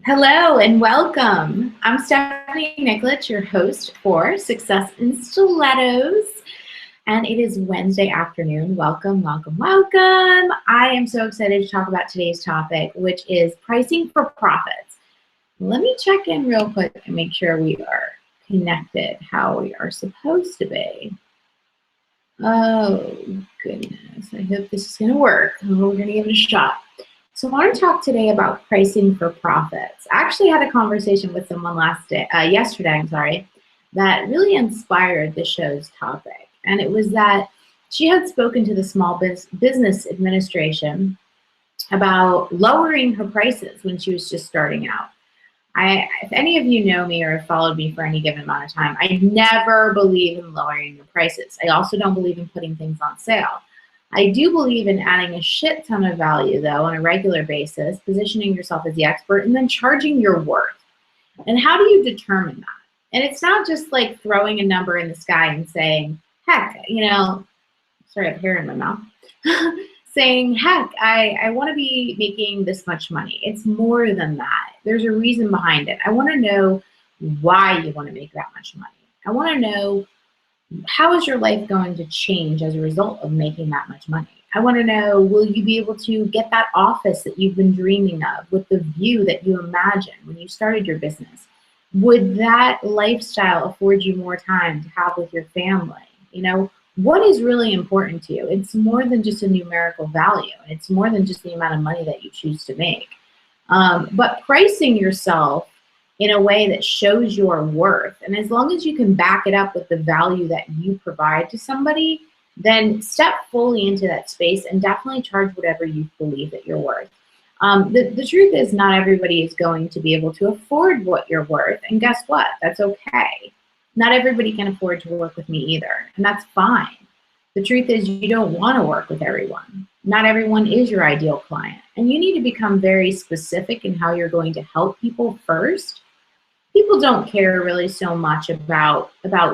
Hello and welcome. I'm Stephanie Nicholas, your host for Success in Stilettos, and it is Wednesday afternoon. Welcome, welcome, welcome. I am so excited to talk about today's topic, which is pricing for profits. Let me check in real quick and make sure we are connected how we are supposed to be. Oh, goodness. I hope this is going to work. We're going to give it a shot. So I want to talk today about pricing for profits. I actually had a conversation with someone yesterday, that really inspired the show's topic. And it was that she had spoken to the Small Business Administration about lowering her prices when she was just starting out. If any of you know me or have followed me for any given amount of time, I never believe in lowering your prices. I also don't believe in putting things on sale. I do believe in adding a shit ton of value, though, on a regular basis, positioning yourself as the expert, and then charging your worth. And how do you determine that? And it's not just like throwing a number in the sky and saying, heck, sorry, I have hair in my mouth, saying, heck, I want to be making this much money. It's more than that. There's a reason behind it. I want to know why you want to make that much money. I want to know, how is your life going to change as a result of making that much money? I want to know, will you be able to get that office that you've been dreaming of with the view that you imagined when you started your business? Would that lifestyle afford you more time to have with your family? What is really important to you? It's more than just a numerical value. It's more than just the amount of money that you choose to make. But pricing yourself in a way that shows your worth. And as long as you can back it up with the value that you provide to somebody, then step fully into that space and definitely charge whatever you believe that you're worth. The truth is, not everybody is going to be able to afford what you're worth. And guess what? That's okay. Not everybody can afford to work with me either. And that's fine. The truth is, you don't want to work with everyone. Not everyone is your ideal client. And you need to become very specific in how you're going to help people first. People don't care really so much about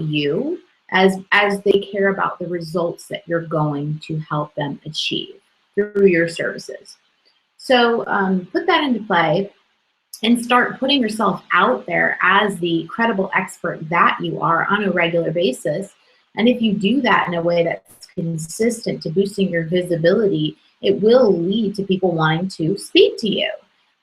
you as they care about the results that you're going to help them achieve through your services. So put that into play and start putting yourself out there as the credible expert that you are on a regular basis. And if you do that in a way that's consistent to boosting your visibility, it will lead to people wanting to speak to you.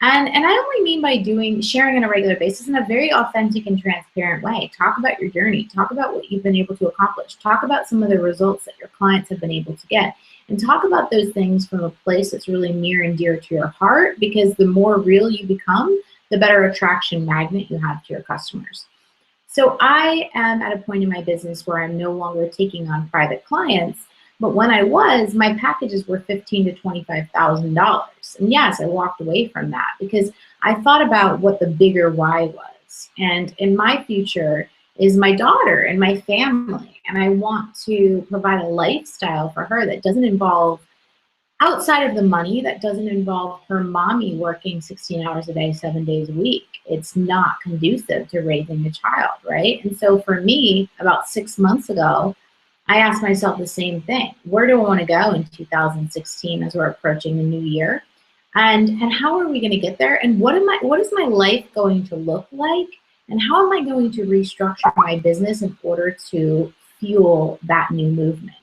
And I only mean by sharing on a regular basis in a very authentic and transparent way. Talk about your journey. Talk about what you've been able to accomplish. Talk about some of the results that your clients have been able to get. And talk about those things from a place that's really near and dear to your heart, because the more real you become, the better attraction magnet you have to your customers. So I am at a point in my business where I'm no longer taking on private clients. But when I was, my packages were $15,000 to $25,000. And yes, I walked away from that because I thought about what the bigger why was. And in my future is my daughter and my family. And I want to provide a lifestyle for her that doesn't involve, outside of the money, that doesn't involve her mommy working 16 hours a day, 7 days a week. It's not conducive to raising a child, right? And so for me, about 6 months ago, I asked myself the same thing. Where do I want to go in 2016 as we're approaching the new year? And how are we going to get there? And what is my life going to look like? And how am I going to restructure my business in order to fuel that new movement?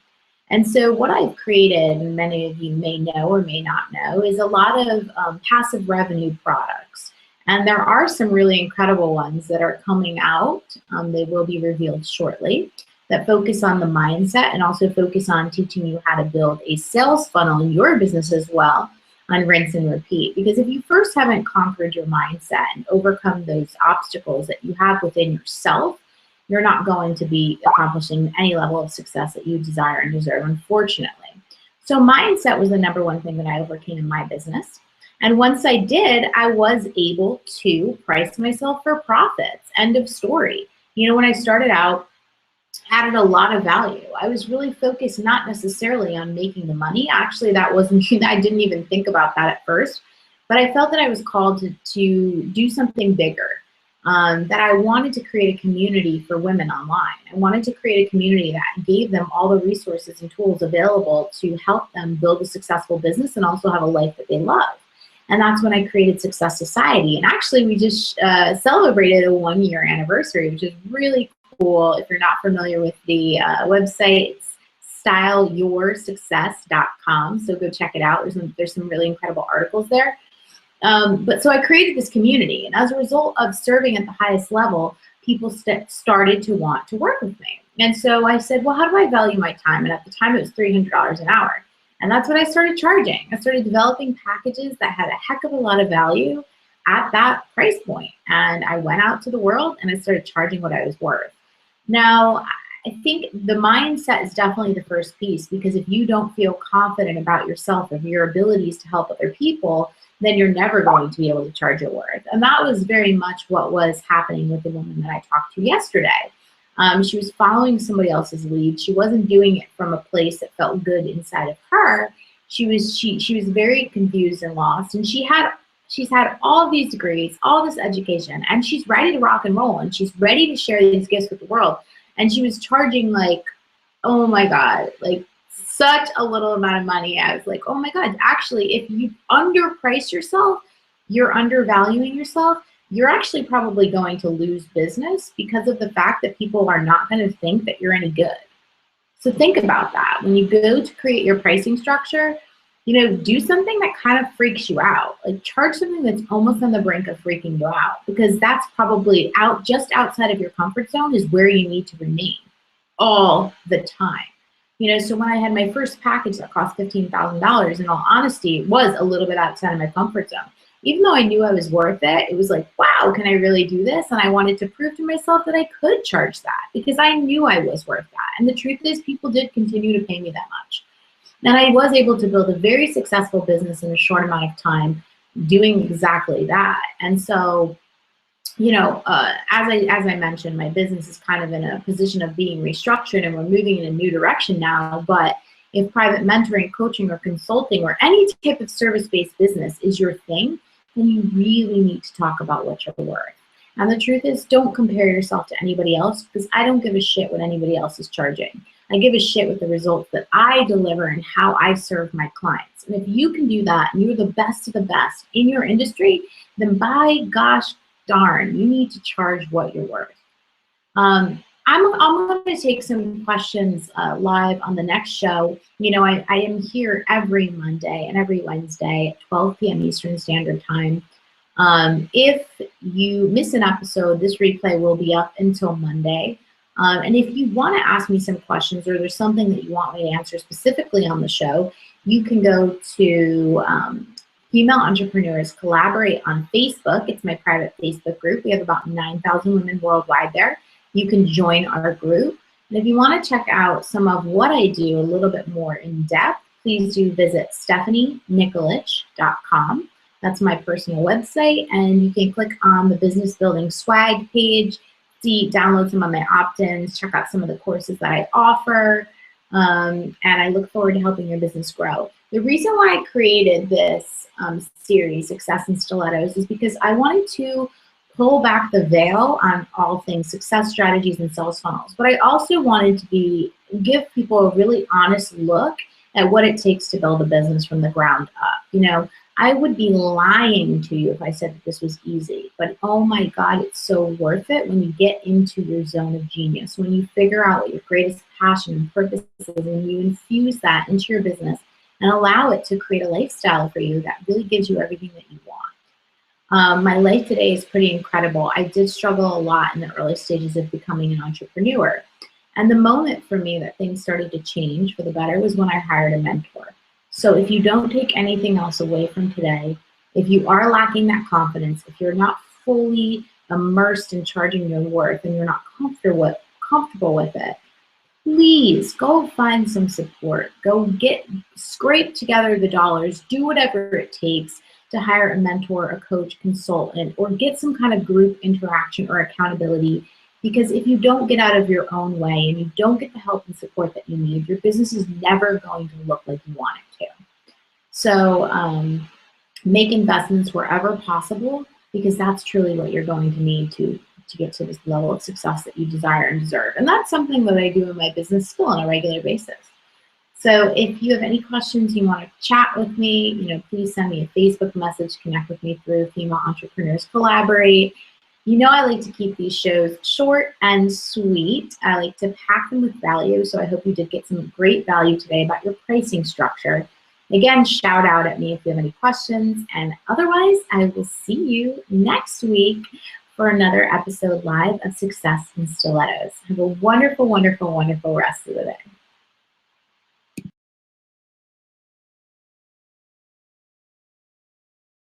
And so what I've created, and many of you may know or may not know, is a lot of passive revenue products. And there are some really incredible ones that are coming out. They will be revealed shortly, that focus on the mindset and also focus on teaching you how to build a sales funnel in your business as well, on rinse and repeat. Because if you first haven't conquered your mindset and overcome those obstacles that you have within yourself, you're not going to be accomplishing any level of success that you desire and deserve, unfortunately. So mindset was the number one thing that I overcame in my business. And once I did, I was able to price myself for profits. End of story. When I started out, added a lot of value. I was really focused not necessarily on making the money. Actually, that wasn't, I didn't even think about that at first, but I felt that I was called to do something bigger, that I wanted to create a community for women online. I wanted to create a community that gave them all the resources and tools available to help them build a successful business and also have a life that they love. And that's when I created Success Society. And actually, we just celebrated a 1-year anniversary, which is really cool. If you're not familiar with the website, it's styleyoursuccess.com. So go check it out. There's some really incredible articles there. But so I created this community. And as a result of serving at the highest level, people started to want to work with me. And so I said, well, how do I value my time? And at the time, it was $300 an hour. And that's what I started charging. I started developing packages that had a heck of a lot of value at that price point. And I went out to the world and I started charging what I was worth. Now, I think the mindset is definitely the first piece, because if you don't feel confident about yourself and your abilities to help other people, then you're never going to be able to charge your worth. And that was very much what was happening with the woman that I talked to yesterday. She was following somebody else's lead. She wasn't doing it from a place that felt good inside of her. She was very confused and lost, and she's had all of these degrees, all this education, and she's ready to rock and roll, and she's ready to share these gifts with the world. And she was charging like, oh my God, like such a little amount of money. I was like, oh my God, actually, if you underprice yourself, you're undervaluing yourself, you're actually probably going to lose business because of the fact that people are not going to think that you're any good. So think about that. When you go to create your pricing structure, do something that kind of freaks you out. Like charge something that's almost on the brink of freaking you out, because that's probably just outside of your comfort zone is where you need to remain all the time. So when I had my first package that cost $15,000, in all honesty, it was a little bit outside of my comfort zone. Even though I knew I was worth it, it was like, wow, can I really do this? And I wanted to prove to myself that I could charge that, because I knew I was worth that. And the truth is, people did continue to pay me that much. And I was able to build a very successful business in a short amount of time doing exactly that. And so, as I mentioned, my business is kind of in a position of being restructured, and we're moving in a new direction now. But if private mentoring, coaching, or consulting, or any type of service-based business is your thing, then you really need to talk about what you're worth. And the truth is, don't compare yourself to anybody else, because I don't give a shit what anybody else is charging. I give a shit with the results that I deliver and how I serve my clients. And if you can do that, and you're the best of the best in your industry, then by gosh darn, you need to charge what you're worth. I'm going to take some questions live on the next show. I am here every Monday and every Wednesday at 12 p.m. Eastern Standard Time. If you miss an episode, this replay will be up until Monday. And if you want to ask me some questions, or there's something that you want me to answer specifically on the show, you can go to Female Entrepreneurs Collaborate on Facebook. It's my private Facebook group. We have about 9,000 women worldwide there. You can join our group. And if you want to check out some of what I do a little bit more in depth, please do visit stephanienikolich.com. That's my personal website. And you can click on the Business Building Swag page, download some of my opt-ins, check out some of the courses that I offer. And I look forward to helping your business grow. The reason why I created this series, Success in Stilettos, is because I wanted to pull back the veil on all things success strategies and sales funnels. But I also wanted to give people a really honest look at what it takes to build a business from the ground up. I would be lying to you if I said that this was easy, but oh my God, it's so worth it when you get into your zone of genius, when you figure out what your greatest passion and purpose is, and you infuse that into your business and allow it to create a lifestyle for you that really gives you everything that you want. My life today is pretty incredible. I did struggle a lot in the early stages of becoming an entrepreneur. And the moment for me that things started to change for the better was when I hired a mentor. So if you don't take anything else away from today, if you are lacking that confidence, if you're not fully immersed in charging your worth and you're not comfortable with it, please go find some support. Go scrape together the dollars, do whatever it takes to hire a mentor, a coach, consultant, or get some kind of group interaction or accountability. Because if you don't get out of your own way and you don't get the help and support that you need, your business is never going to look like you want it to. So make investments wherever possible, because that's truly what you're going to need to get to this level of success that you desire and deserve. And that's something that I do in my business still on a regular basis. So if you have any questions, you want to chat with me, please send me a Facebook message, connect with me through Female Entrepreneurs Collaborate. I like to keep these shows short and sweet. I like to pack them with value, so I hope you did get some great value today about your pricing structure. Again, shout out at me if you have any questions, and otherwise, I will see you next week for another episode live of Success in Stilettos. Have a wonderful, wonderful, wonderful rest of the day.